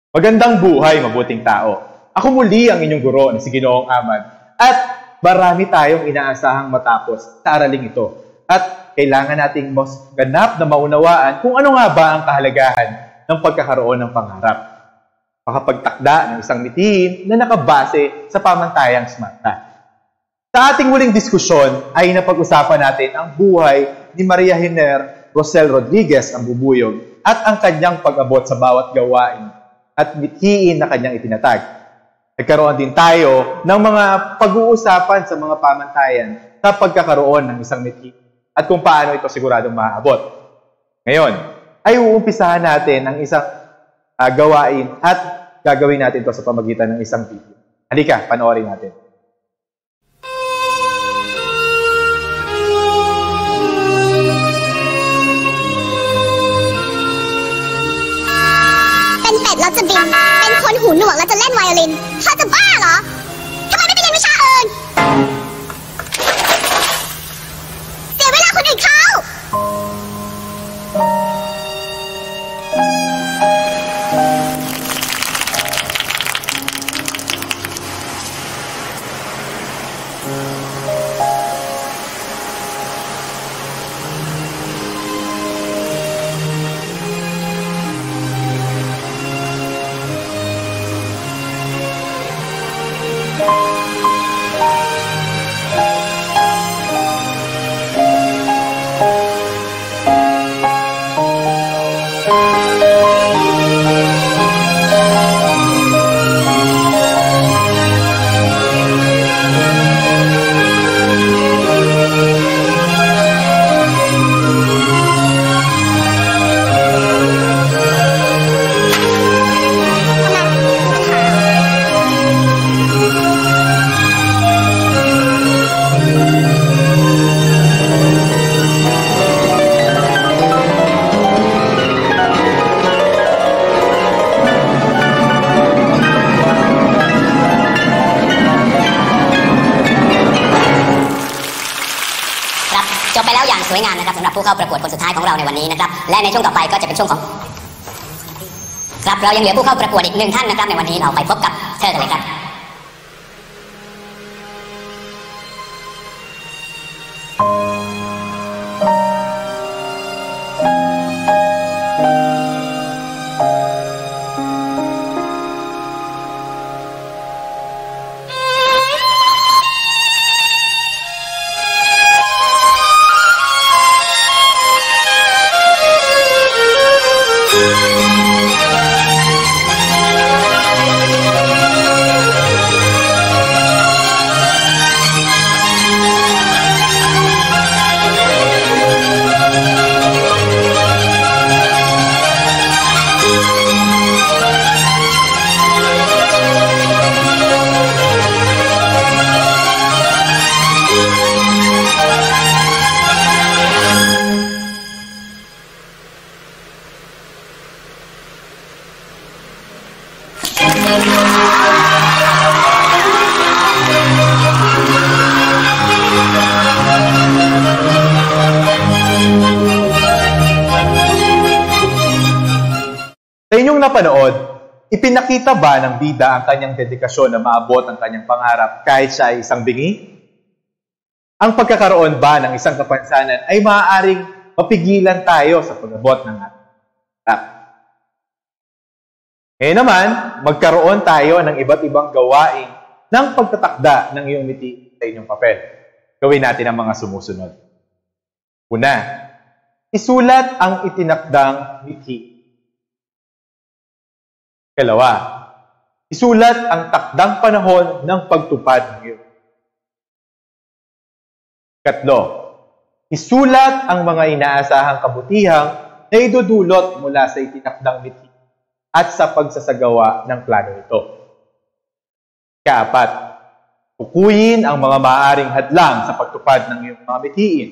Magandang buhay, mabuting tao. Ako muli ang inyong guro na si Ginoong Amad at marami tayong inaasahang matapos sa araling ito. At kailangan nating mas ganap na maunawaan kung ano nga ba ang kahalagahan ng pagkakaroon ng pangarap. Makapagtakda ng isang mithiin na nakabase sa pamantayang SMART. Sa ating muling diskusyon ay napag-usapan natin ang buhay ni Maria Giner Rosel Rodriguez ang bubuyog at ang kanyang pag-abot sa bawat gawain at mithiin na kanyang itinatag. Nagkaroon din tayo ng mga pag-uusapan sa mga pamantayan sa pagkakaroon ng isang mithiin at kung paano ito siguradong maaabot. Ngayon, ay uumpisahan natin ang isang gawain at gagawin natin ito sa pamagitan ng isang video. Halika, panoorin natin.เราจะบินเป็นคนหูหนวกแล้วจะเล่นไวโอลินเธอจะบ้าเหรอทำไมไม่ไปเรียนวิชาอื่นเสียเวลาคนอื่นเขาจบไปแล้วอย่างสวยงามนะครับสำหรับผู้เข้าประกวดคนสุดท้ายของเราในวันนี้นะครับและในช่วงต่อไปก็จะเป็นช่วงของครับเรายังเหลือผู้เข้าประกวดอีก1 ท่านนะครับในวันนี้เราไปพบกับเธอกันเลยครับSa inyong napanood, ipinakita ba ng bida ang kanyang dedikasyon na maabot ang kanyang pangarap kahit siya ay isang bingi? Ang pagkakaroon ba ng isang kapansanan ay maaaring mapigilan tayo sa pag-abot ng ating pangarap? Ngayon naman, magkaroon tayo ng iba't ibang gawain ng pagtatakda ng iyong mithiin sa inyong papel. Gawin natin ang mga sumusunod. Una, isulat ang itinakdang mithiin. Ikalawa, isulat ang takdang panahon ng pagtupad ng iyong. Ikatlo, isulat ang mga inaasahang kabutihang na idudulot mula sa itinakdang mithiin at sa pagsasagawa ng plano ito. Ikaapat, tukuyin ang mga maaaring hadlang sa pagtupad ng iyong mga mithiin.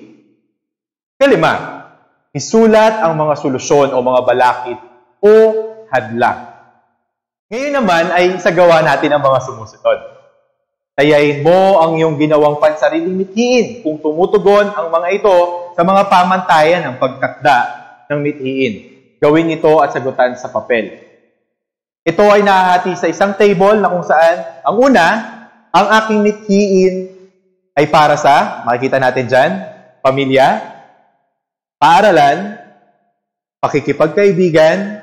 Ikalima, isulat ang mga solusyon o mga balakid o hadlang. Ngayon naman ay isagawa natin ang mga sumusunod. Tayain mo ang iyong ginawang pansariling mithiin kung tumutugon ang mga ito sa mga pamantayan ng pagtakda ng mithiin. Gawin ito at sagutan sa papel. Ito ay nahahati sa isang table na kung saan, ang una, ang aking mithiin ay para sa, makikita natin dyan, pamilya, paaralan, pakikipagkaibigan,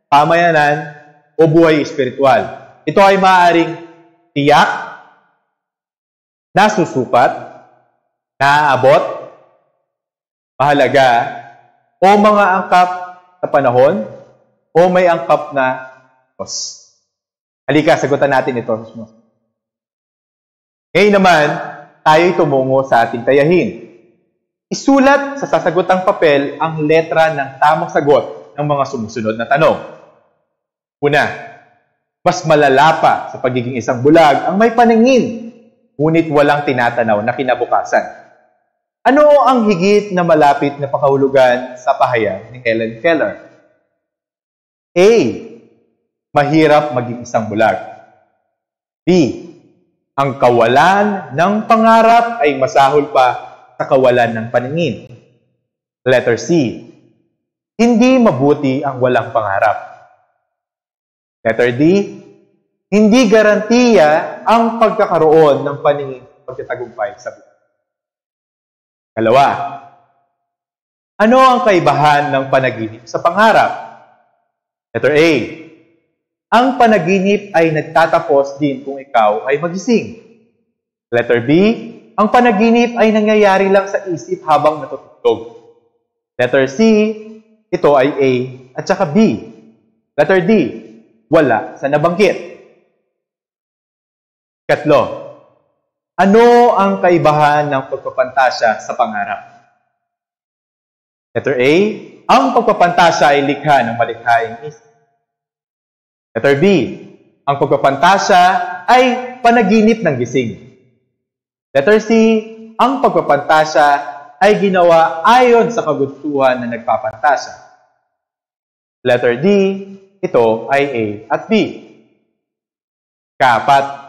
pamayanan, o buhay espiritual. Ito ay maaaring tiyak, nasusupat, naaabot, mahalaga, o mga angkap na panahon, o may angkap na Diyos. Halika, sagutan natin ito. Ngayon naman, tayo'y tumungo sa ating tayahin. Isulat sa sasagutang papel ang letra ng tamang sagot ng mga sumusunod na tanong. Una, mas malala pa sa pagiging isang bulag ang may paningin, ngunit walang tinatanaw na kinabukasan. Ano ang higit na malapit na pakahulugan sa pahayag ni Helen Keller? A. Mahirap maging isang bulag. B. Ang kawalan ng pangarap ay masahol pa sa kawalan ng paningin. Letter C. Hindi mabuti ang walang pangarap. Letter D. Hindi garantiya ang pagkakaroon ng paningin pagkatagumpay sa buhay. Dalawa. Ano ang kaibahan ng panaginip sa pangarap? Letter A. Ang panaginip ay nagtatapos din kung ikaw ay magising. Letter B. Ang panaginip ay nangyayari lang sa isip habang natutulog. Letter C. Ito ay A at saka B. Letter D. Wala sa nabanggit. Katlo. Ano ang kaibahan ng pagpapantasya sa pangarap? Letter A. Ang pagpapantasya ay likha ng malikhaing isip. Letter B. Ang pagpapantasya ay panaginip ng gising. Letter C. Ang pagpapantasya ay ginawa ayon sa kagustuhan na nagpapantasya. Letter D. Ito ay A at B. Kaapat.